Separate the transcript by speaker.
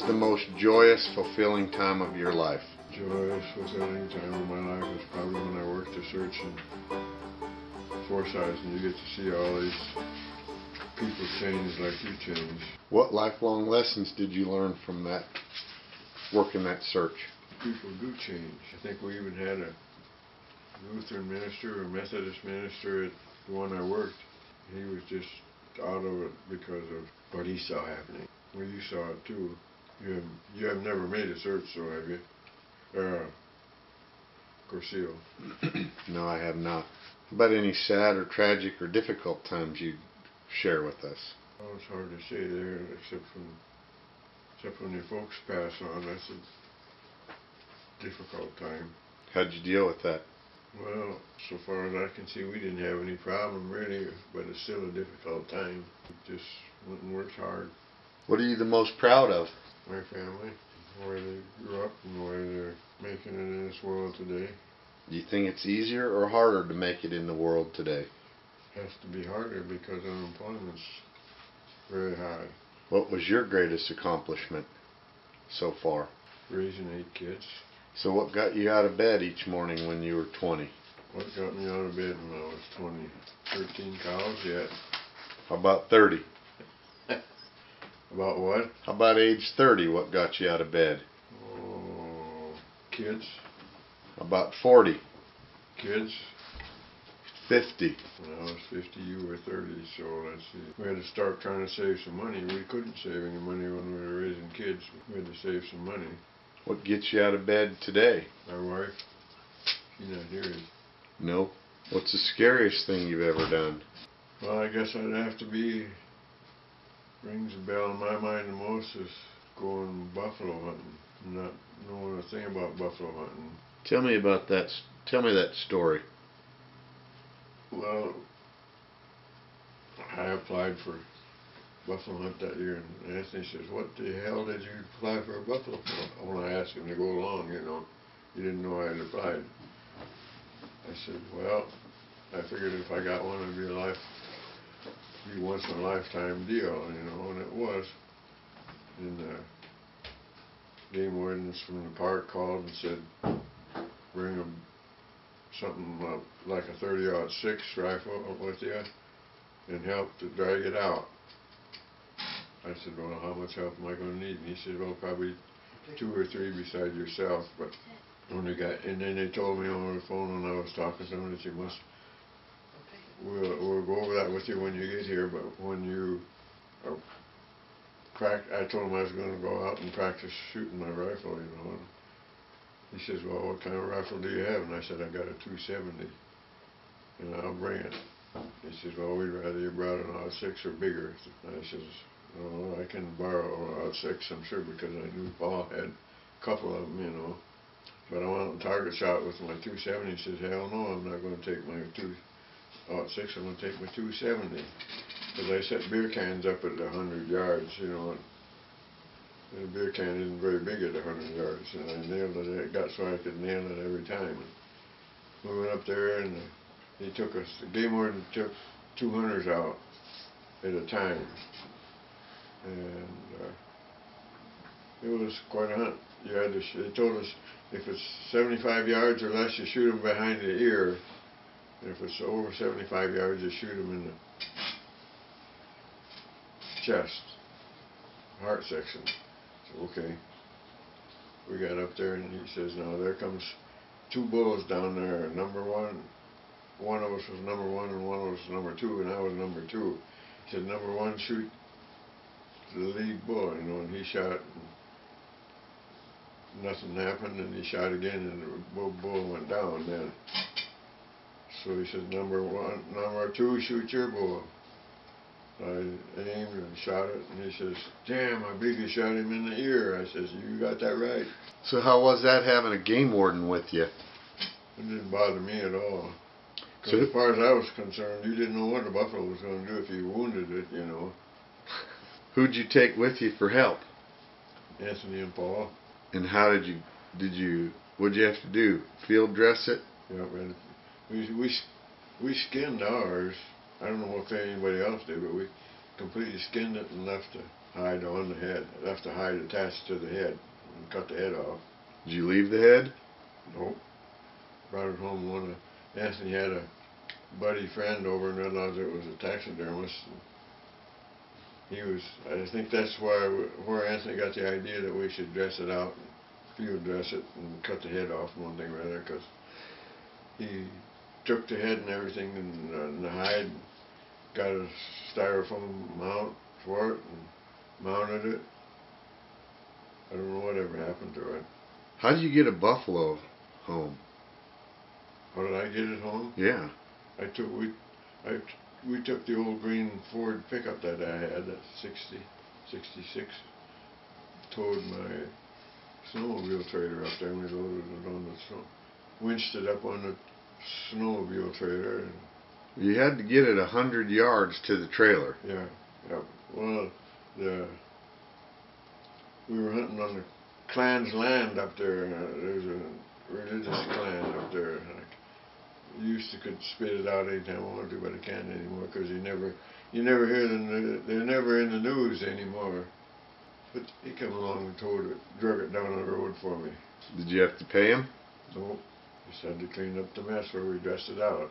Speaker 1: the most joyous, fulfilling time of your life?
Speaker 2: Joyous, fulfilling time of my life was probably when I worked the search in Forsyth, and you get to see all these people change like you change.
Speaker 1: What lifelong lessons did you learn from that work in that search?
Speaker 2: People do change. I think we even had a Lutheran minister or Methodist minister at the one I worked. He was just out of it because of what he saw happening. Well, you saw it too. You have never made a search, so have you? Corseal.
Speaker 1: No, I have not. About any sad or tragic or difficult times you'd share with us?
Speaker 2: Oh, it's hard to say there, except when your folks pass on. That's a difficult time.
Speaker 1: How'd you deal with that?
Speaker 2: Well, so far as I can see, we didn't have any problem really, but it's still a difficult time. We just went and worked hard.
Speaker 1: What are you the most proud of?
Speaker 2: My family, where they grew up and where they're making it in this world today.
Speaker 1: Do you think it's easier or harder to make it in the world today?
Speaker 2: It has to be harder because unemployment's very high.
Speaker 1: What was your greatest accomplishment so far?
Speaker 2: Raising 8 kids.
Speaker 1: So what got you out of bed each morning when you were 20?
Speaker 2: What got me out of bed when I was 20? 13 cows yet.
Speaker 1: How about 30?
Speaker 2: About what?
Speaker 1: How about age 30? What got you out of bed?
Speaker 2: Oh, kids.
Speaker 1: How about 40?
Speaker 2: Kids.
Speaker 1: 50?
Speaker 2: When I was 50, you were 30, so let's see. We had to start trying to save some money. We couldn't save any money when we were raising kids. We had to save some money.
Speaker 1: What gets you out of bed today?
Speaker 2: My wife, she's not here.
Speaker 1: No. What's the scariest thing you've ever done?
Speaker 2: Well, I guess I'd have to be, rings a bell in my mind the most, is going buffalo hunting. Not knowing a thing about buffalo hunting.
Speaker 1: Tell me about that. Tell me that story.
Speaker 2: Well, I applied for buffalo hunt that year, and Anthony says, "What the hell did you apply for a buffalo for?" When I asked him to go along, he didn't know I had applied. I said, "Well, I figured if I got one, it'd be once in a lifetime deal, and it was." And the game wardens from the park called and said, "Bring something like a 30-06 rifle with you and help to drag it out." I said, "Well, how much help am I going to need?" And he said, "Well, probably 2 or 3 beside yourself." But when and then they told me over the phone when I was talking to them that we'll go over that with you when you get here, but when you I told him I was going to go out and practice shooting my rifle, And he says, "Well, what kind of rifle do you have?" And I said, "I got a 270, and I'll bring it." He says, "Well, we'd rather you brought an 06 or bigger." And I says, "Oh, I can borrow a 06, I'm sure," because I knew Paul had a couple of them, But I went out and target shot with my 270. He says, "Hell no, I'm not going to take my 206, I'm going to take my 270. Because I set beer cans up at 100 yards, and the beer can isn't very big at 100 yards. And I nailed it. It got so I could nail it every time. And we went up there, and he took us, the game warden took 2 hunters out at a time. And it was quite a hunt. They told us if it's 75 yards or less, you shoot them behind the ear. And if it's over 75 yards, you shoot them in the chest, heart section. So, okay. We got up there, and he says, "Now there comes 2 bulls down there. Number one of us was number 1, and one of us was number 2, and I was number 2. He said, "Number 1, shoot the lead bull," and he shot. Nothing happened, and he shot again, and the bull went down then. So he said, number 2, shoot your bull." I aimed and shot it, and he says, "Damn, I believe you shot him in the ear." I says, "You got that right."
Speaker 1: So how was that having a game warden with you?
Speaker 2: It didn't bother me at all.
Speaker 1: So
Speaker 2: as far as I was concerned, you didn't know what the buffalo was going to do if you wounded it,
Speaker 1: Who'd you take with you for help?
Speaker 2: Anthony and Paul.
Speaker 1: And how what'd you have to do? Field dress it?
Speaker 2: Yeah, we skinned ours. I don't know if anybody else did, but we completely skinned it and left hide on the head. Left the hide attached to the head and cut the head off.
Speaker 1: Did you leave the head?
Speaker 2: Nope. Brought it home. Anthony had a buddy friend over in Redlands that was a taxidermist. I think that's where Anthony got the idea that we should dress it out, field dress it, and cut the head off, one thing or other, because he took the head and everything and the hide, got a styrofoam mount for it, and mounted it. I don't know whatever happened to it.
Speaker 1: How did you get a buffalo home?
Speaker 2: How did I get it home?
Speaker 1: Yeah.
Speaker 2: We took the old green Ford pickup that I had, that 66, towed my snowmobile trailer up there, and we loaded it on the snow, winched it up on the snowmobile trailer. And
Speaker 1: You had to get it 100 yards to the trailer.
Speaker 2: yeah. Well, we were hunting on the clan's land up there. There's a religious clan up there. I used to could spit it out anytime I wanted to, but I can't anymore because you never hear them. They're never in the news anymore. But he came along and drug it down the road for me.
Speaker 1: Did you have to pay him?
Speaker 2: Nope. Just had to clean up the mess where we dressed it out.